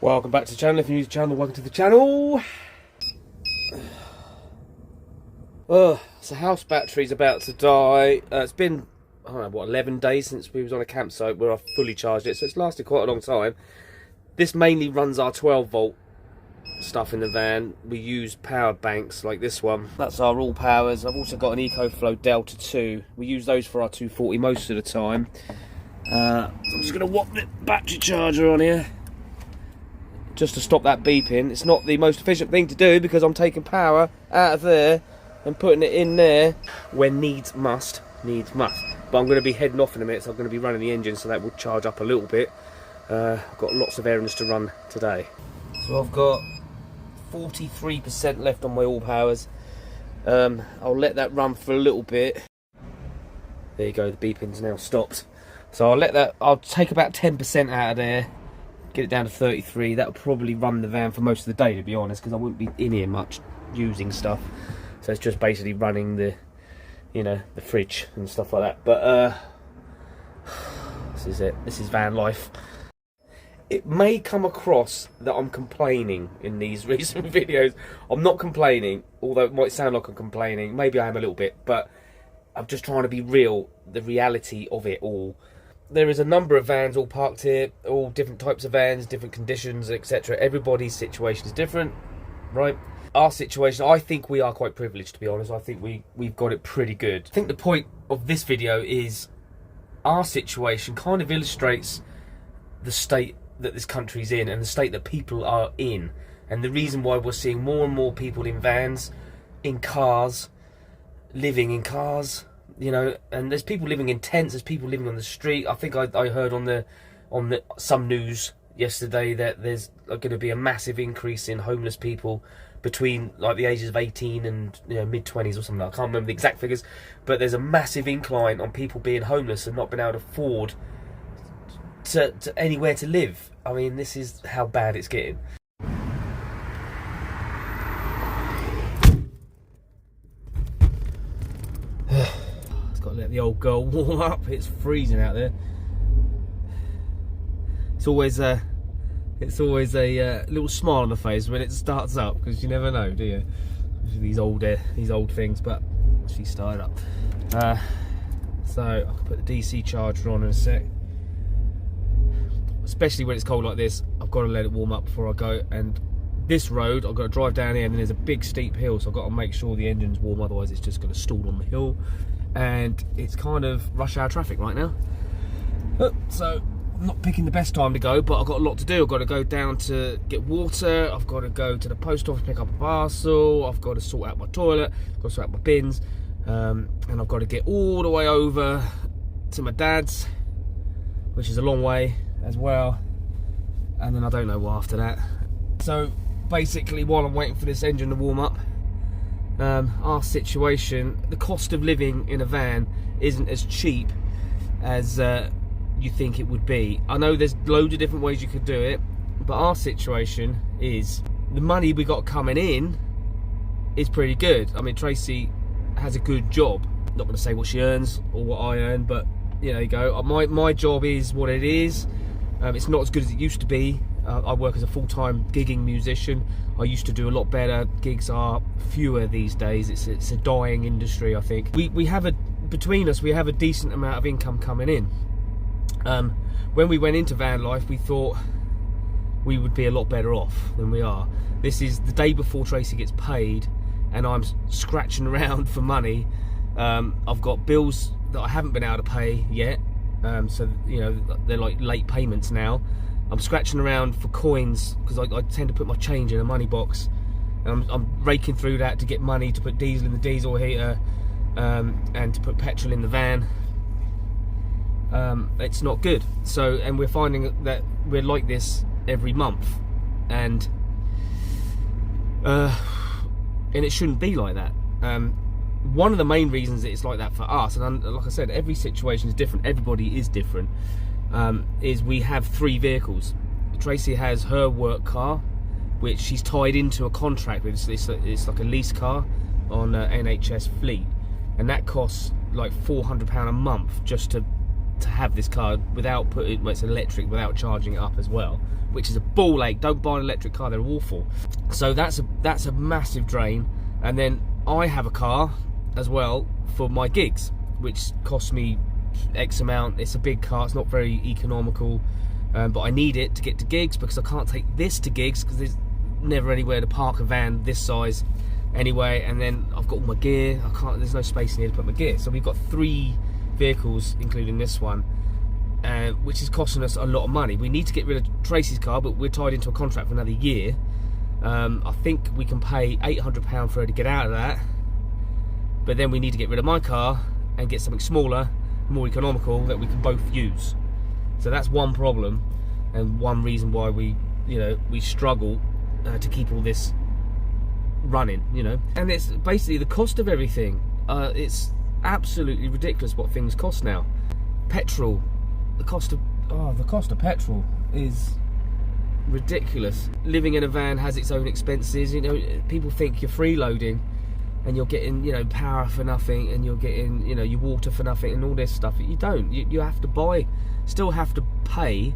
Welcome back to the channel. If you're new to the channel, welcome to the channel. So house battery's about to die. It's been, I don't know, what, 11 days since we was on a campsite where I fully charged it, so it's lasted quite a long time. This mainly runs our 12 volt stuff in the van. We use power banks like this one. That's our all powers. I've also got an EcoFlow Delta 2. We use those for our 240 most of the time. I'm just going to whop the battery charger on here, just to stop that beeping. It's not the most efficient thing to do because I'm taking power out of there and putting it in there when needs must. But I'm going to be heading off in a minute, so I'm going to be running the engine, so that will charge up a little bit. I've got lots of errands to run today. So I've got 43% left on my all powers. I'll let that run for a little bit. There you go, the beeping's now stopped. So I'll take about 10% out of there, get it down to 33. That'll probably run the van for most of the day, to be honest, because I won't be in here much using stuff. So it's just basically running the, you know, the fridge and stuff like that. But this is it. This is van life. It may come across that I'm complaining in these recent videos. I'm not complaining, although it might sound like I'm complaining. Maybe I am a little bit, but I'm just trying to be real, the reality of it all. There is a number of vans all parked here, all different types of vans, different conditions, etc. Everybody's situation is different, right? Our situation, I think we are quite privileged, to be honest. I think we've got it pretty good. I think the point of this video is our situation kind of illustrates the state that this country's in and the state that people are in, and the reason why we're seeing more and more people in vans, in cars, living in cars, you know, and there's people living in tents, there's people living on the street. I think I heard on the some news yesterday that there's going to be a massive increase in homeless people between like the ages of 18 and, you know, mid-20s or something. I can't remember the exact figures, but there's a massive incline on people being homeless and not being able to afford to anywhere to live. I mean, this is how bad it's getting. It's got to let the old girl warm up. It's freezing out there. It's always a little smile on the face when it starts up, because you never know, do you? These old things. But she started up. So I can put the DC charger on in a sec. Especially when it's cold like this, I've got to let it warm up before I go. And this road, I've got to drive down here, and then there's a big steep hill, so I've got to make sure the engine's warm, otherwise it's just going to stall on the hill. And it's kind of rush hour traffic right now. So I'm not picking the best time to go, but I've got a lot to do. I've got to go down to get water, I've got to go to the post office, pick up a parcel, I've got to sort out my toilet, I've got to sort out my bins, and I've got to get all the way over to my dad's, which is a long way as well, and then I don't know what after that. So basically, while I'm waiting for this engine to warm up, our situation, the cost of living in a van isn't as cheap as you think it would be. I know there's loads of different ways you could do it, but our situation is the money we got coming in is pretty good. I mean, Tracy has a good job. Not going to say what she earns or what I earn, but you know, you go. My job is what it is. It's not as good as it used to be. I work as a full-time gigging musician. I used to do a lot better. Gigs are fewer these days. It's a dying industry, I think. We have between us, we have a decent amount of income coming in. When we went into van life, we thought we would be a lot better off than we are. This is the day before Tracy gets paid, and I'm scratching around for money. I've got bills that I haven't been able to pay yet. So, you know, they're like late payments now. I'm scratching around for coins because I tend to put my change in a money box. I'm raking through that to get money to put diesel in the diesel heater, and to put petrol in the van. It's not good. So, and we're finding that we're like this every month, and it shouldn't be like that. One of the main reasons it's like that for us, and like I said, every situation is different, everybody is different, is we have 3 vehicles. Tracy has her work car, which she's tied into a contract with. It's like a lease car on NHS fleet, and that costs like £400 a month just to to have this car without putting, well, it's electric, without charging it up as well, which is a ball ache. Don't buy an electric car, they're awful. So that's a massive drain. And then I have a car as well for my gigs, which costs me X amount. It's a big car, it's not very economical, but I need it to get to gigs, because I can't take this to gigs because there's never anywhere to park a van this size anyway. And then I've got all my gear, there's no space in here to put my gear. So we've got 3 vehicles including this one, which is costing us a lot of money. We need to get rid of Tracy's car, but we're tied into a contract for another year. I think we can pay £800 for her to get out of that, but then we need to get rid of my car and get something smaller, more economical, that we can both use. So that's one problem, and one reason why we struggle to keep all this running, and it's basically the cost of everything. It's absolutely ridiculous what things cost now. Petrol, the cost of petrol is ridiculous. Living in a van has its own expenses. People think you're freeloading and you're getting power for nothing, and you're getting your water for nothing and all this stuff. You don't. You have to buy, still have to pay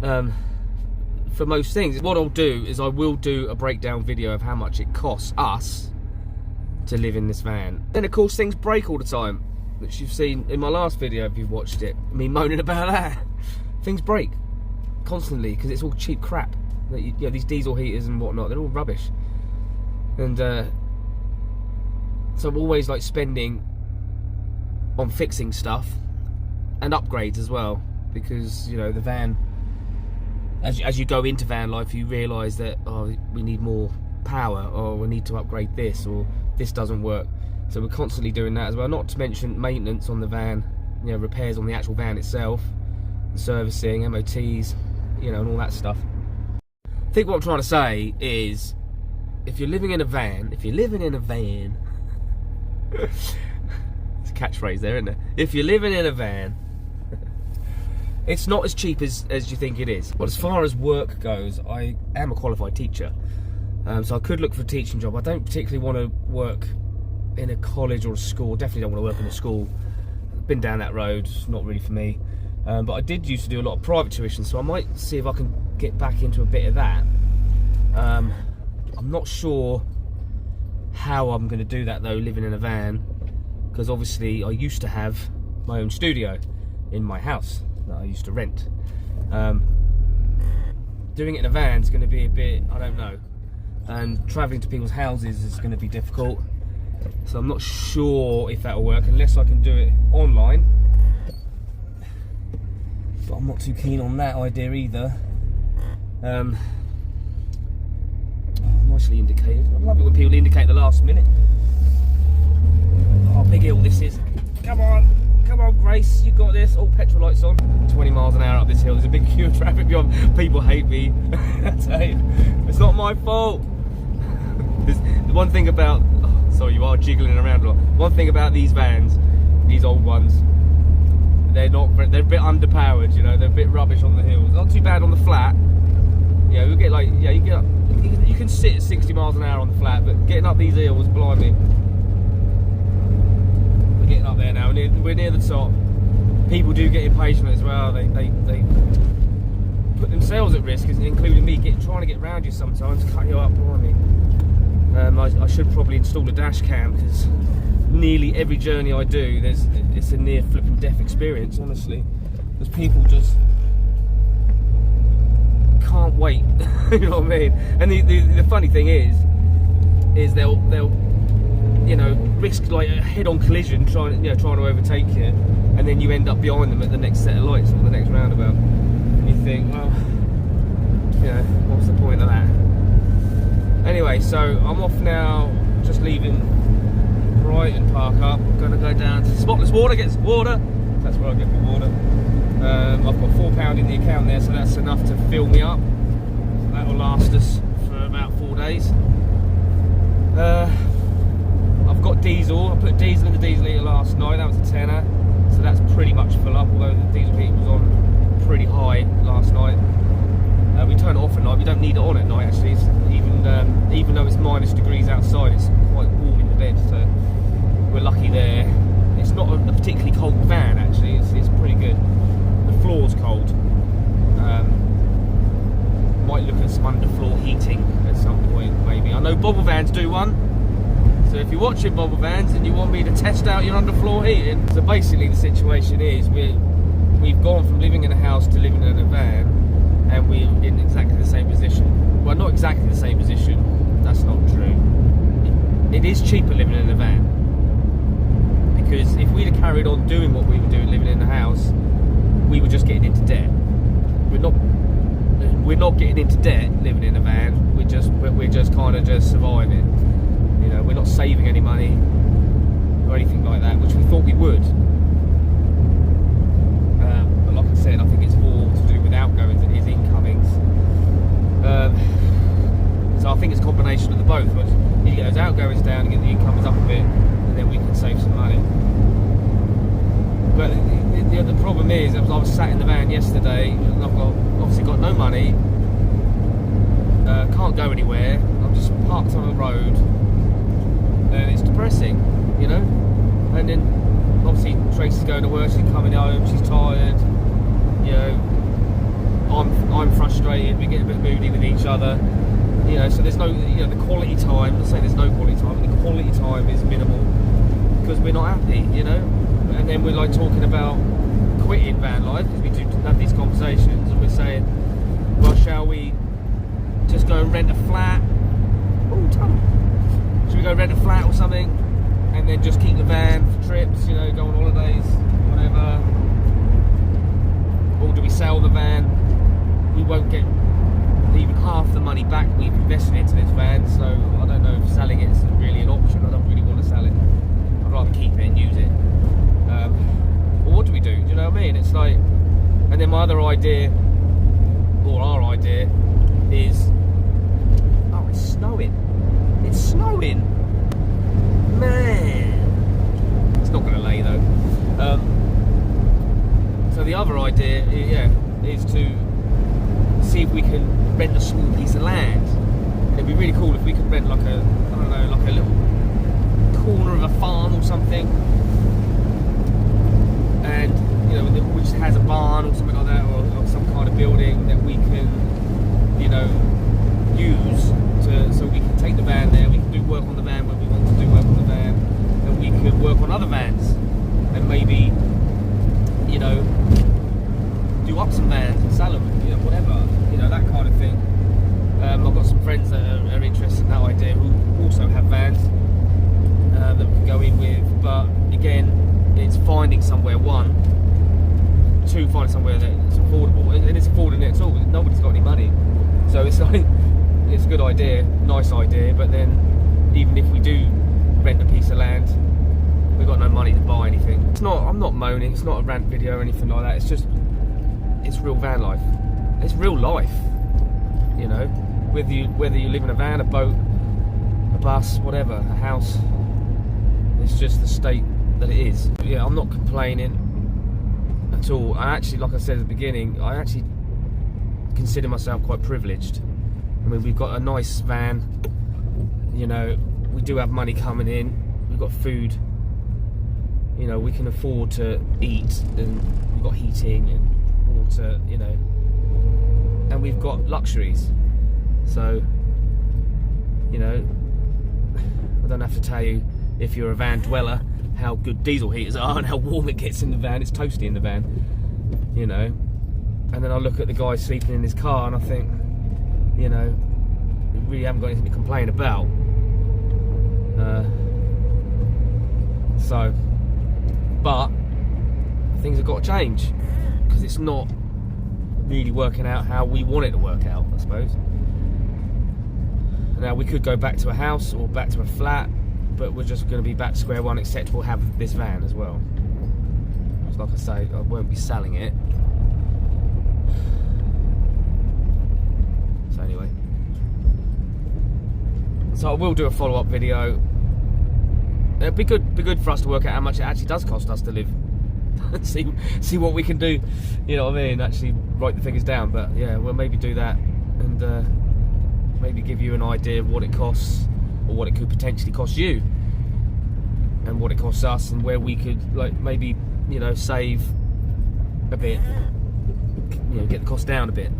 for most things. What I'll do is I will do a breakdown video of how much it costs us to live in this van. Then of course things break all the time, which you've seen in my last video if you've watched it, me moaning about that. Things break constantly because it's all cheap crap. These diesel heaters and whatnot, they're all rubbish. And so I'm always like spending on fixing stuff and upgrades as well, because the van, as you go into van life, you realise that we need more power, or we need to upgrade this, or this doesn't work. So we're constantly doing that as well, not to mention maintenance on the van, repairs on the actual van itself, servicing, MOTs, and all that stuff. I think what I'm trying to say is, if you're living in a van, it's a catchphrase there, isn't it? If you're living in a van, it's not as cheap as you think it is. But as far as work goes, I am a qualified teacher, so I could look for a teaching job. I don't particularly want to work in a college or a school. Definitely don't want to work in a school. Been down that road, it's not really for me. But I did used to do a lot of private tuition, so I might see if I can get back into a bit of that. I'm not sure how I'm going to do that though, living in a van, because obviously I used to have my own studio in my house that I used to rent. Doing it in a van is going to be a bit, I don't know, and travelling to people's houses is going to be difficult, so I'm not sure if that'll work unless I can do it online. But I'm not too keen on that idea either. Nicely indicated. I love it when people indicate the last minute. Oh, big hill this is. Come on, Grace, you got this. All petrol lights on. 20 miles an hour up this hill. There's a big queue of traffic beyond. People hate me. It's not my fault. There's one thing about. Oh, sorry, you are jiggling around a lot. One thing about these vans, these old ones, they're a bit underpowered. They're a bit rubbish on the hills. Not too bad on the flat. We get you can sit at 60 miles an hour on the flat, but getting up these hills, blimey. We're getting up there now. We're near the top. People do get impatient as well. They put themselves at risk, including me, trying to get around you sometimes, cut you up, blimey. I should probably install a dash cam, because nearly every journey I do, it's a near flipping death experience, honestly. Because people just can't wait. You know what I mean? And the funny thing is they'll risk like a head-on collision trying to overtake you, and then you end up behind them at the next set of lights or the next roundabout, and you think, well, what's the point of that? Anyway, so I'm off now, just leaving Brighton Park up. I'm gonna go down to Spotless Water, get some water. That's where I get my water. I've got £4 in the account there, so that's enough to fill me up. So that will last us for about 4 days. I've got diesel. I put diesel in the diesel heater last night. That was a tenner, so that's pretty much full up. Although the diesel heater was on pretty high last night. We turn it off at night. We don't need it on at night actually. Even though it's -degrees outside, it's quite warm in the bed. So we're lucky there. it's not a particularly cold van actually. It's pretty good. The floor's cold. Might look at some underfloor heating at some point maybe. I know Bobble Vans do one. So if you're watching Bobble Vans and you want me to test out your underfloor heating, so basically the situation is we've gone from living in a house to living in a van, and we're in exactly the same position. Well, not exactly the same position. That's not true. It is cheaper living in a van, because if we'd have carried on doing what we were doing living in the house, we were just getting into debt. We're not getting into debt living in a van. We're just kind of just surviving. You know, we're not saving any money or anything like that, which we thought we would. But like I said, I think it's more to do with outgoings than his incomings. So I think it's a combination of the both. But you get those outgoings down and get the incomings up a bit, and then we can save some money. But the problem is, I was sat in the van yesterday, and I've obviously got no money, can't go anywhere, I'm just parked on a road, and it's depressing, you know. And then obviously Tracy's going to work, she's coming home, she's tired, you know, I'm frustrated, we get a bit moody with each other, you know. So there's no, you know, the quality time, I'm not saying there's no quality time, but the quality time is minimal, because we're not happy, you know. And then we're like talking about quitting van life, because we do have these conversations, and we're saying, well, shall we just go and rent a flat? Oh, Tom. Should we go rent a flat or something, and then just keep the van for trips, you know, go on holidays, whatever? Or do we sell the van? We won't get even half the money back we've invested into this van, so I don't know if selling it is really an option. I don't really want to sell it. I'd rather keep it and use it. Well, what do we do? Do you know what I mean? It's like, and then my other idea, or our idea, is, oh, it's snowing. It's snowing, man. It's not going to lay though. So the other idea, is to see if we can rent a small piece of land. It'd be really cool if we could rent like a, I don't know, like a little corner of a farm or something. And, you know, which has a barn or something like that, or some kind of building that we can, you know, use so we can take the van there, we can do work on the van when we want to do work on the van, and we could work on other vans, and maybe, you know, do up some vans and sell them, you know, whatever, you know, that kind of thing. I've got some friends that are interested in that idea who also have vans that we can go in with, but again, it's finding somewhere, two, finding somewhere that's affordable, and it's affording it at all. Nobody's got any money, so it's like, it's a good idea, nice idea, but then even if we do rent a piece of land, we've got no money to buy anything. It's not, I'm not moaning, it's not a rant video or anything like that, it's just, it's real van life. It's real life, you know, whether you live in a van, a boat, a bus, whatever, a house, it's just the state that it is. Yeah, I'm not complaining at all. I actually, like I said at the beginning, I actually consider myself quite privileged. I mean, we've got a nice van, you know, we do have money coming in, we've got food, you know, we can afford to eat, and we've got heating and water, you know, and we've got luxuries. So, you know, I don't have to tell you, if you're a van dweller, how good diesel heaters are and how warm it gets in the van. It's toasty in the van, you know. And then I look at the guy sleeping in his car and I think, you know, we really haven't got anything to complain about. But things have got to change, because it's not really working out how we want it to work out, I suppose. Now, we could go back to a house or back to a flat, but we're just going to be back to square one, except we'll have this van as well. Like I say, I won't be selling it. So anyway, so I will do a follow-up video. It'd be good for us to work out how much it actually does cost us to live. see what we can do, you know what I mean, actually write the figures down. But yeah, we'll maybe do that, and maybe give you an idea of what it costs, or what it could potentially cost you. and what it costs us, and where we could like maybe, you know, save a bit, you know, get the cost down a bit.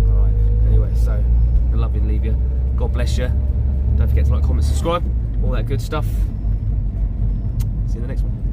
Alright, anyway, so I love you and leave you. God bless you. Don't forget to like, comment, subscribe, all that good stuff. See you in the next one.